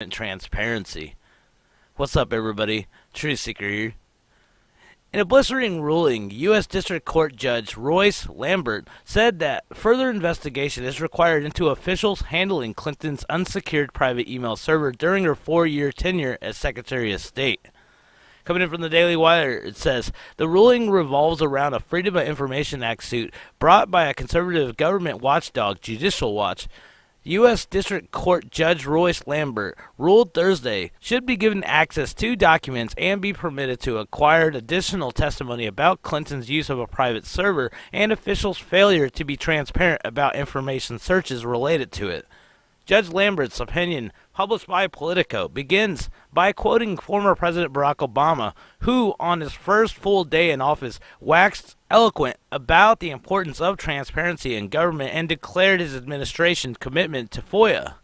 and transparency. What's up, everybody? Truth Seeker here. In a blistering ruling, U.S. District Court Judge Royce Lamberth said that further investigation is required into officials handling Clinton's unsecured private email server during her 4-year tenure as Secretary of State. Coming in from the Daily Wire, it says, the ruling revolves around a Freedom of Information Act suit brought by a conservative government watchdog, Judicial Watch. U.S. District Court Judge Royce Lamberth ruled Thursday should be given access to documents and be permitted to acquire additional testimony about Clinton's use of a private server and officials' failure to be transparent about information searches related to it. Judge Lamberth's opinion, published by Politico, begins by quoting former President Barack Obama, who, on his first full day in office, waxed eloquent about the importance of transparency in government and declared his administration's commitment to FOIA.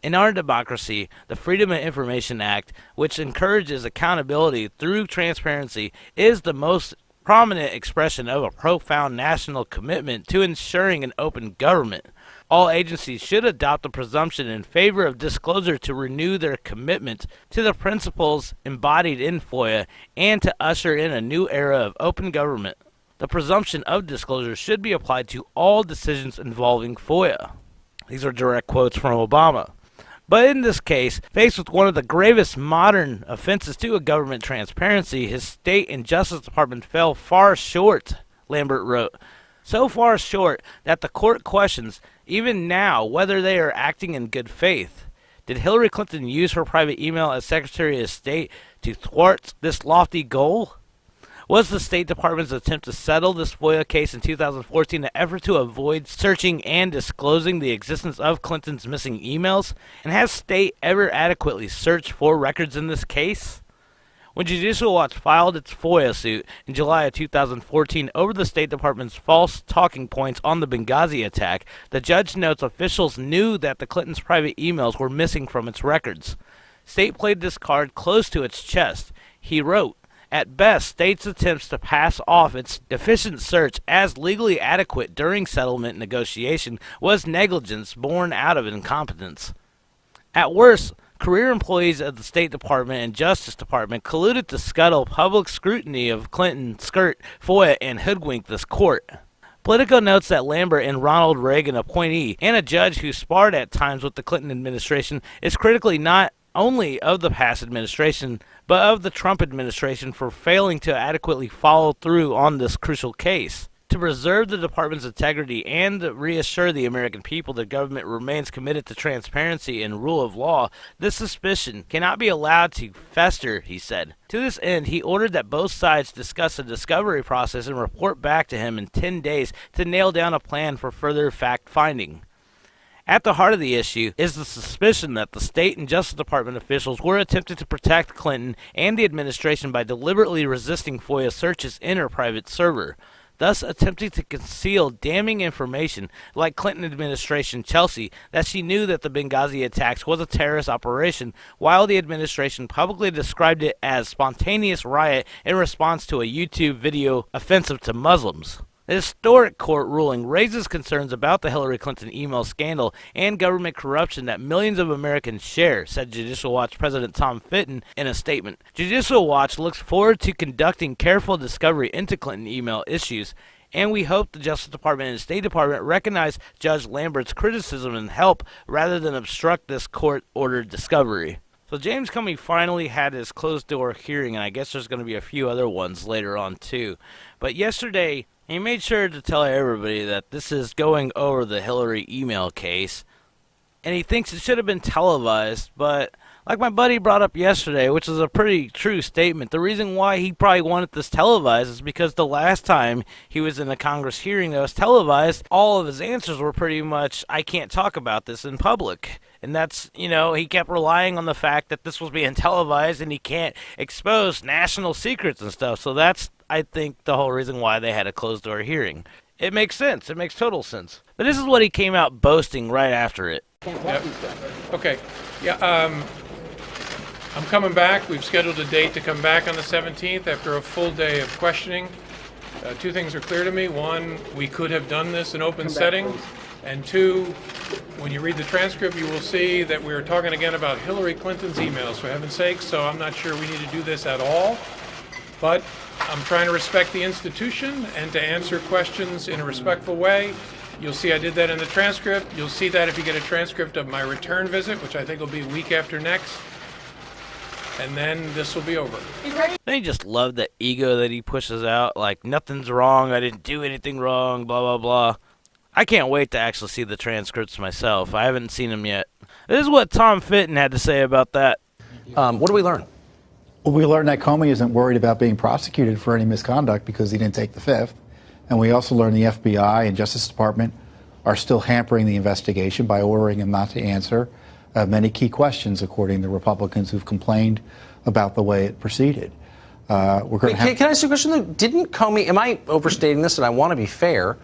In our democracy, the Freedom of Information Act, which encourages accountability through transparency, is the most prominent expression of a profound national commitment to ensuring an open government. All agencies should adopt the presumption in favor of disclosure to renew their commitment to the principles embodied in FOIA and to usher in a new era of open government. The presumption of disclosure should be applied to all decisions involving FOIA. These are direct quotes from Obama. But in this case, faced with one of the gravest modern offenses to a government transparency, his State and Justice Department fell far short, Lamberth wrote. So far short that the court questions, even now, whether they are acting in good faith. Did Hillary Clinton use her private email as Secretary of State to thwart this lofty goal? Was the State Department's attempt to settle this FOIA case in 2014 an effort to avoid searching and disclosing the existence of Clinton's missing emails? And has State ever adequately searched for records in this case? When Judicial Watch filed its FOIA suit in July of 2014 over the State Department's false talking points on the Benghazi attack, the judge notes officials knew that the Clintons' private emails were missing from its records. State played this card close to its chest. He wrote, at best, State's attempts to pass off its deficient search as legally adequate during settlement negotiation was negligence born out of incompetence. At worst, career employees of the State Department and Justice Department colluded to scuttle public scrutiny of Clinton, skirt FOIA, and hoodwink this court. Politico notes that Lamberth, and Ronald Reagan appointee, and a judge who sparred at times with the Clinton administration, is critically not only of the past administration, but of the Trump administration for failing to adequately follow through on this crucial case. To preserve the department's integrity and reassure the American people that government remains committed to transparency and rule of law, this suspicion cannot be allowed to fester, he said. To this end, he ordered that both sides discuss a discovery process and report back to him in 10 days to nail down a plan for further fact-finding. At the heart of the issue is the suspicion that the State and Justice Department officials were attempting to protect Clinton and the administration by deliberately resisting FOIA searches in her private server, thus attempting to conceal damning information like Clinton administration Chelsea that she knew that the Benghazi attacks was a terrorist operation, while the administration publicly described it as spontaneous riot in response to a YouTube video offensive to Muslims. The historic court ruling raises concerns about the Hillary Clinton email scandal and government corruption that millions of Americans share, said Judicial Watch President Tom Fitton in a statement. Judicial Watch looks forward to conducting careful discovery into Clinton email issues, and we hope the Justice Department and State Department recognize Judge Lamberth's criticism and help rather than obstruct this court-ordered discovery. So James Comey finally had his closed-door hearing, and I guess there's going to be a few other ones later on too. But yesterday, he made sure to tell everybody that this is going over the Hillary email case, and he thinks it should have been televised, but like my buddy brought up yesterday, which is a pretty true statement, the reason why he probably wanted this televised is because the last time he was in a Congress hearing that was televised, all of his answers were pretty much, I can't talk about this in public. And that's, he kept relying on the fact that this was being televised and he can't expose national secrets and stuff. So that's, I think, the whole reason why they had a closed-door hearing. It makes sense. It makes total sense. But this is what he came out boasting right after it. Yep. Okay. Yeah. I'm coming back. We've scheduled a date to come back on the 17th after a full day of questioning. Two things are clear to me. One, we could have done this in open setting. And two, when you read the transcript, you will see that we are talking again about Hillary Clinton's emails, for heaven's sake, so I'm not sure we need to do this at all. But I'm trying to respect the institution and to answer questions in a respectful way. You'll see I did that in the transcript. You'll see that if you get a transcript of my return visit, which I think will be a week after next. And then this will be over. They just love the ego that he pushes out. Like, nothing's wrong. I didn't do anything wrong. Blah, blah, blah. I can't wait to actually see the transcripts myself. I haven't seen them yet. This is what Tom Fitton had to say about that. What do we learn? Well, we learned that Comey isn't worried about being prosecuted for any misconduct because he didn't take the fifth. And we also learned the FBI and Justice Department are still hampering the investigation by ordering him not to answer many key questions, according to Republicans who've complained about the way it proceeded. Can I ask you a question, though? Didn't Comey, am I overstating this, and I want to be fair,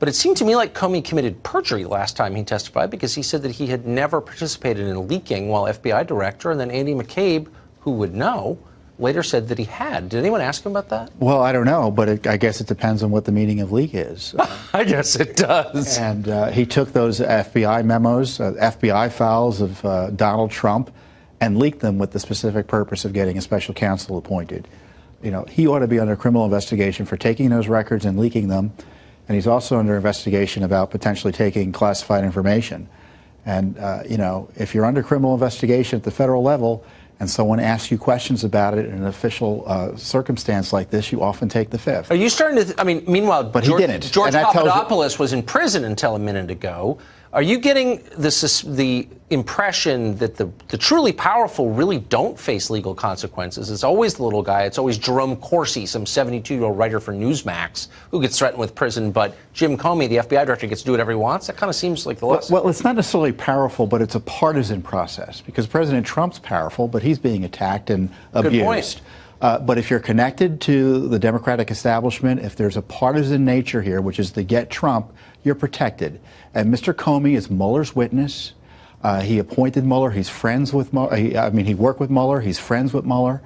but it seemed to me like Comey committed perjury last time he testified because he said that he had never participated in leaking while FBI director, and then Andy McCabe, who would know, later said that he had. Did anyone ask him about that? Well, I don't know, but I guess it depends on what the meaning of leak is. I guess it does. And he took those FBI memos, FBI files of Donald Trump, and leaked them with the specific purpose of getting a special counsel appointed. You know, he ought to be under criminal investigation for taking those records and leaking them. And he's also under investigation about potentially taking classified information. And, you know, if you're under criminal investigation at the federal level, and someone asks you questions about it in an official circumstance like this, you often take the fifth. Are you starting to, meanwhile, but he didn't. George Papadopoulos was in prison until a minute ago. Are you getting the impression that the truly powerful really don't face legal consequences? It's always the little guy. It's always Jerome Corsi, some 72-year-old writer for Newsmax, who gets threatened with prison. But Jim Comey, the FBI director, gets to do whatever he wants. That kind of seems like the lesson. Well, it's not necessarily powerful, but it's a partisan process. Because President Trump's powerful, but he's being attacked and abused. Good point. But if you're connected to the Democratic establishment, if there's a partisan nature here, which is to get Trump, you're protected. And Mr. Comey is Mueller's witness. He appointed Mueller. He's friends with Mueller. He worked with Mueller. He's friends with Mueller.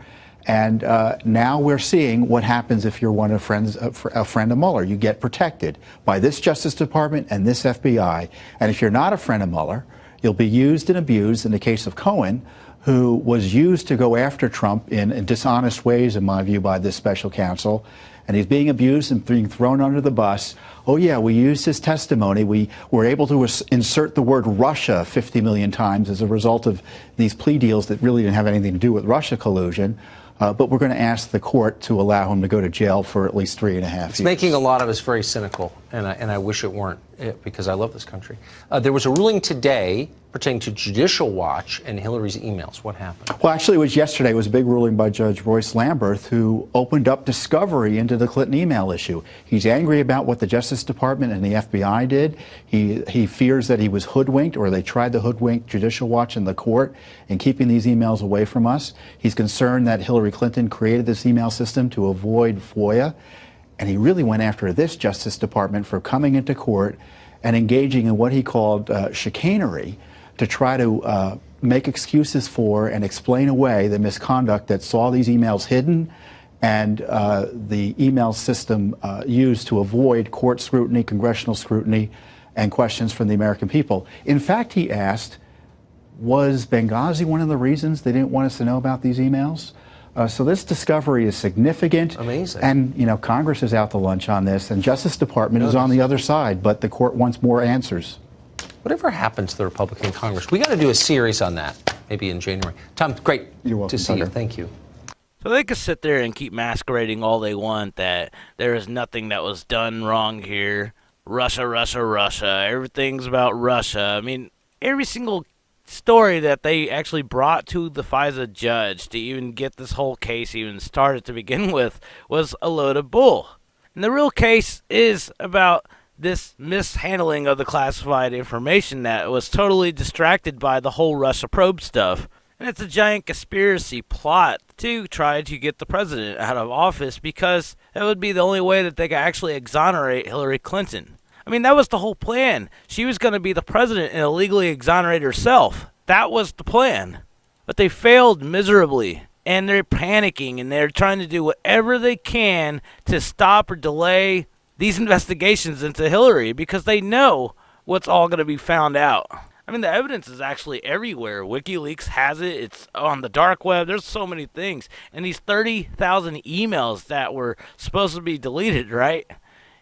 And now we're seeing what happens if you're a friend of Mueller. You get protected by this Justice Department and this FBI. And if you're not a friend of Mueller, you'll be used and abused in the case of Cohen, who was used to go after Trump in dishonest ways, in my view, by this special counsel. And he's being abused and being thrown under the bus. Oh, yeah, we used his testimony. We were able to insert the word Russia 50 million times as a result of these plea deals that really didn't have anything to do with Russia collusion. But we're going to ask the court to allow him to go to jail for at least 3.5 years. It's making a lot of us very cynical, and I wish it weren't, because I love this country. There was a ruling today pertaining to Judicial Watch and Hillary's emails. What happened? Well, actually, it was yesterday. It was a big ruling by Judge Royce Lamberth, who opened up discovery into the Clinton email issue. He's angry about what the Justice Department and the FBI did. He fears that he was hoodwinked, or they tried to hoodwink Judicial Watch and the court in keeping these emails away from us. He's concerned that Hillary Clinton created this email system to avoid FOIA. And he really went after this Justice Department for coming into court and engaging in what he called chicanery to try to make excuses for and explain away the misconduct that saw these emails hidden and the email system used to avoid court scrutiny, congressional scrutiny, and questions from the American people. In fact, he asked, was Benghazi one of the reasons they didn't want us to know about these emails? So this discovery is significant. Amazing. And, you know, Congress is out to lunch on this, and Justice Department is on the other side, but the court wants more answers. Whatever happens to the Republican Congress, we got to do a series on that, maybe in January. Tom, great You're welcome, to see you. Tucker. Thank you. So they could sit there and keep masquerading all they want that there is nothing that was done wrong here. Russia, Russia, Russia. Everything's about Russia. I mean, every single story that they actually brought to the FISA judge to even get this whole case even started to begin with was a load of bull. And the real case is about this mishandling of the classified information that was totally distracted by the whole Russia probe stuff. And it's a giant conspiracy plot to try to get the president out of office because that would be the only way that they could actually exonerate Hillary Clinton. I mean, that was the whole plan. She was going to be the president and illegally exonerate herself. That was the plan. But they failed miserably. And they're panicking and they're trying to do whatever they can to stop or delay these investigations into Hillary because they know what's all going to be found out. I mean, the evidence is actually everywhere. WikiLeaks has it. It's on the dark web. There's so many things. And these 30,000 emails that were supposed to be deleted, right?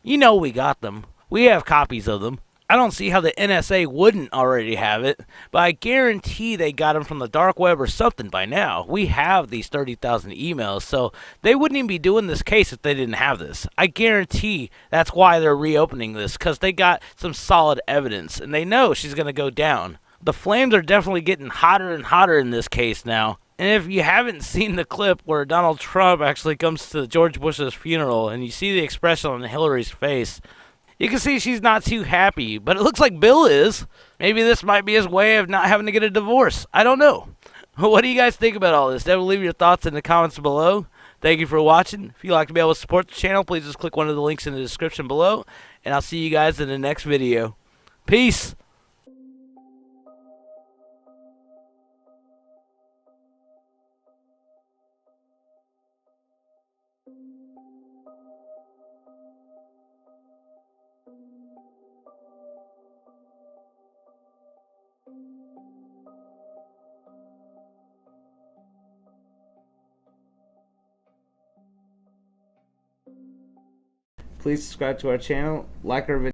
You know we got them. We have copies of them. I don't see how the NSA wouldn't already have it, but I guarantee they got them from the dark web or something by now. We have these 30,000 emails, so they wouldn't even be doing this case if they didn't have this. I guarantee that's why they're reopening this, because they got some solid evidence, and they know she's going to go down. The flames are definitely getting hotter and hotter in this case now. And if you haven't seen the clip where Donald Trump actually comes to George Bush's funeral and you see the expression on Hillary's face, you can see she's not too happy, but it looks like Bill is. Maybe this might be his way of not having to get a divorce. I don't know. What do you guys think about all this? Definitely leave your thoughts in the comments below. Thank you for watching. If you'd like to be able to support the channel, please just click one of the links in the description below, and I'll see you guys in the next video. Peace. Please subscribe to our channel, like our video.